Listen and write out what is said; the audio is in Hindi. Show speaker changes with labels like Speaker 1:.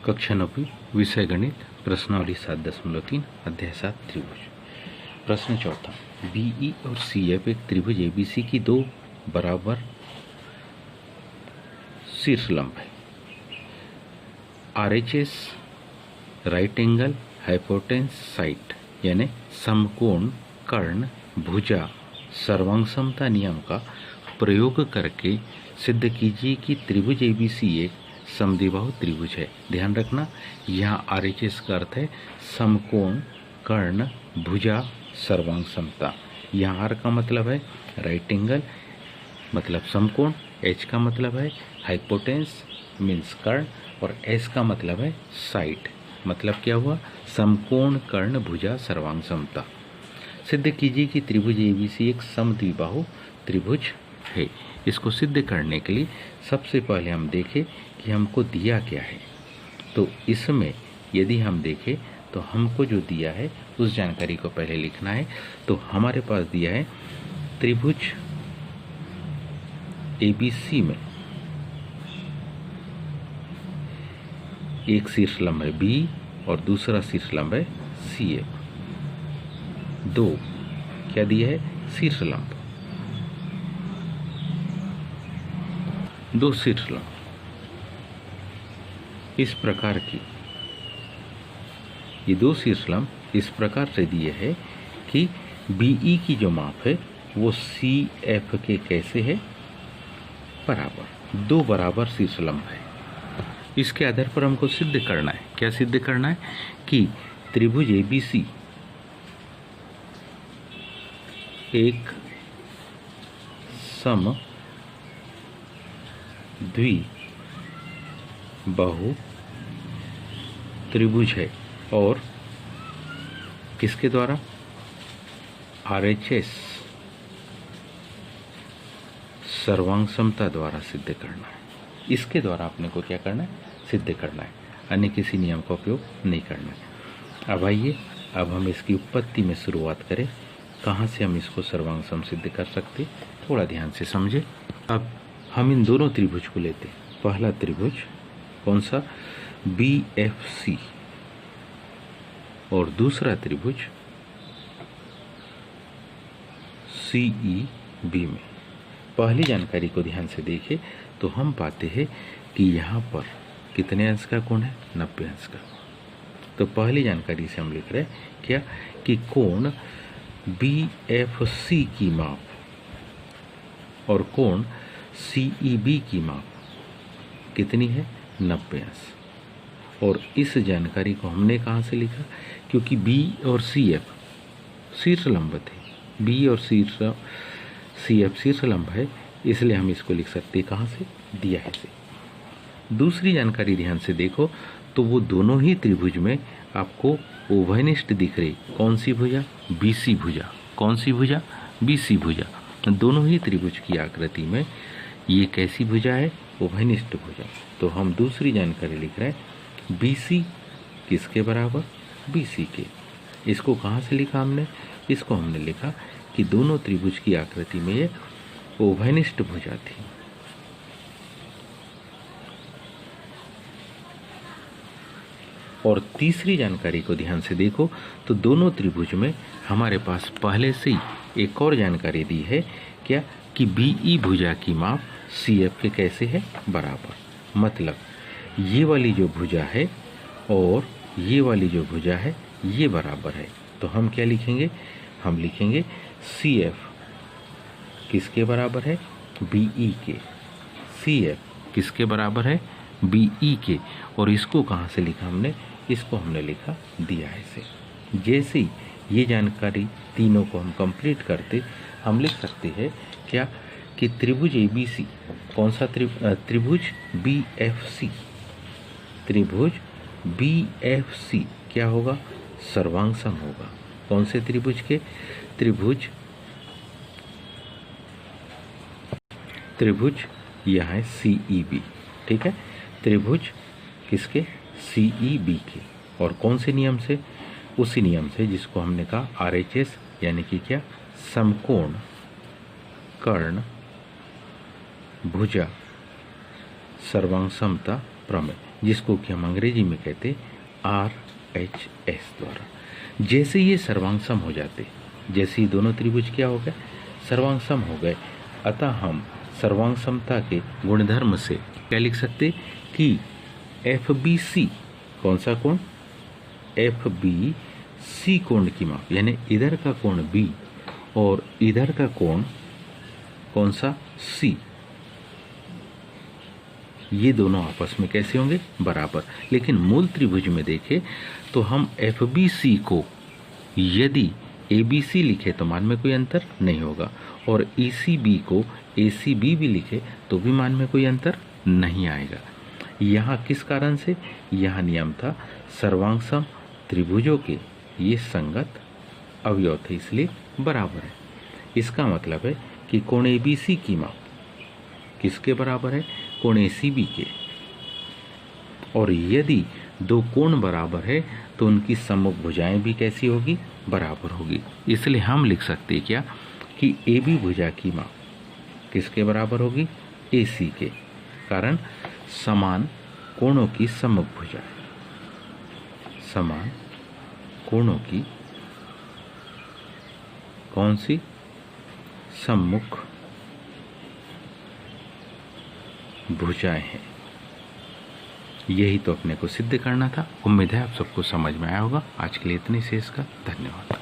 Speaker 1: कक्षा 9 विषय गणित प्रश्नावली 7.3 अध्याय 7 त्रिभुज। प्रश्न चौथा, बीई और सीएफ एक त्रिभुज एबीसी की दो बराबर शीर्षलंब है। आरएचएस राइट एंगल हाइपोटेन्स साइड यानी समकोण कर्ण भुजा सर्वांग समता नियम का प्रयोग करके सिद्ध कीजिए कि त्रिभुज एबीसी एक समद्विबाहु त्रिभुज है। ध्यान रखना, यहाँ आरएचएस का अर्थ है समकोण कर्ण भुजा सर्वांग समता। यहाँ आर का मतलब है राइट एंगल मतलब समकोण, एच का मतलब है हाइपोटेन्स मीन्स कर्ण और एस का मतलब है साइड मतलब क्या हुआ समकोण कर्ण भुजा सर्वांग समता। सिद्ध कीजिए कि त्रिभुज एबीसी एक समद्विबाहु त्रिभुज है। इसको सिद्ध करने के लिए सबसे पहले हम देखें कि हमको दिया क्या है। तो इसमें यदि हम देखें तो हमको जो दिया है उस जानकारी को पहले लिखना है। तो हमारे पास दिया है त्रिभुज एबीसी में एक शीर्षलंब है बी और दूसरा शीर्षलंब है सी ए। दो क्या दिया है शीर्षलंब, दो शीर्षलंब इस प्रकार की, ये दो शीर्षलंब इस प्रकार से दिए है कि बीई की जो माप है वो सी एफ के कैसे है बराबर, दो बराबर शीर्षलंब है। इसके आधार पर हमको सिद्ध करना है, क्या सिद्ध करना है कि त्रिभुज एबीसी एक सम द्विबाहु त्रिभुज है और किसके द्वारा आरएचएस सर्वांग समता द्वारा सिद्ध करना है। इसके द्वारा आपने को क्या करना है सिद्ध करना है, अन्य किसी नियम का उपयोग नहीं करना है। अब आइए अब हम इसकी उत्पत्ति में शुरुआत करें, कहाँ से हम इसको सर्वांग सम सिद्ध कर सकते, थोड़ा ध्यान से समझे। अब हम इन दोनों त्रिभुज को लेते हैं। पहला त्रिभुज कौन सा बी एफ सी और दूसरा त्रिभुज सी ई बी में। पहली जानकारी को ध्यान से देखें तो हम पाते हैं कि यहाँ पर कितने अंश का कोण है 90 अंश का। तो पहली जानकारी से हम लिख रहे हैं क्या कि कोण बी एफ सी की माप और कोण सीईबी की माप कितनी है 90 अंश। और इस जानकारी को हमने कहाँ से लिखा, क्योंकि बी और सी एफ शीर्षलंब थे, बी और सी एफ शीर्षलंब है, इसलिए हम इसको लिख सकते हैं कहाँ से दिया है से। दूसरी जानकारी ध्यान से देखो तो वो दोनों ही त्रिभुज में आपको उभयनिष्ठ दिख रही, कौन सी भुजा बीसी भुजा, कौन सी भुजा बीसी भुजा। दोनों ही त्रिभुज की आकृति में ये कैसी भुजा है उभयनिष्ठ भुजा। तो हम दूसरी जानकारी लिख रहे हैं बीसी किसके बराबर बीसी के। इसको कहाँ से लिखा हमने, इसको हमने लिखा कि दोनों त्रिभुज की आकृति में ये उभयनिष्ठ भुजा थी। और तीसरी जानकारी को ध्यान से देखो तो दोनों त्रिभुज में हमारे पास पहले से ही एक और जानकारी दी है क्या कि बीई भुजा की माप सीएफ के कैसे है बराबर। मतलब ये वाली जो भुजा है और ये वाली जो भुजा है ये बराबर है। तो हम क्या लिखेंगे, हम लिखेंगे सीएफ किसके बराबर है बीई के, सीएफ किसके बराबर है बीई के। और इसको कहाँ से लिखा हमने, इसको हमने लिखा दिया है से। जैसे ही ये जानकारी तीनों को हम कंप्लीट करते हम लिख सकते हैं क्या कि त्रिभुज एबीसी कौन सा त्रिभुज बी एफ सी, त्रिभुज बी एफ सी क्या होगा सर्वांग सम होगा। कौन से त्रिभुज के, त्रिभुज यह है सीईबी, ठीक है, त्रिभुज किसके सीईबी के। और कौन से नियम से, उसी नियम से जिसको हमने कहा आरएचएस यानी कि क्या समकोण कर्ण भुजा सर्वांग समता प्रमेय। जिसको कि हम अंग्रेजी में कहते RHS द्वारा। जैसे ये सर्वांग हो जाते, जैसे ही दोनों त्रिभुज क्या हो गए, सर्वांग हो गए, अतः हम सर्वांग समता के गुणधर्म से क्या लिख सकते कि FBC, कौन सा कोण, FBC कोण की माप, यानी इधर का कोण B और इधर का कोण कौन सा C, ये दोनों आपस में कैसे होंगे, बराबर। लेकिन मूल त्रिभुज में देखें तो हम FBC को यदि ABC लिखे तो मान में कोई अंतर नहीं होगा, और ECB को ACB भी लिखे तो भी मान में कोई अंतर नहीं आएगा। यहाँ किस कारण से, यहाँ नियम था सर्वांग त्रिभुजों के ये संगत अवयव थे, इसलिए बराबर है। इसका मतलब है कि कोण ABC की माप किसके बराबर है, कोण ACB के, और यदि दो कोण बराबर है तो उनकी सम्मुख भुजाएं भी कैसी होगी, बराबर होगी। इसलिए हम लिख सकते हैं क्या कि AB भुजा की माप किसके बराबर होगी, AC के, कारण समान कोणों की सम्मुख भुजा, समान कोणों की कौन सी, सम्मुख भुजाएं हैं। यही तो अपने को सिद्ध करना था। उम्मीद है आप सबको समझ में आया होगा। आज के लिए इतनी शेष का धन्यवाद।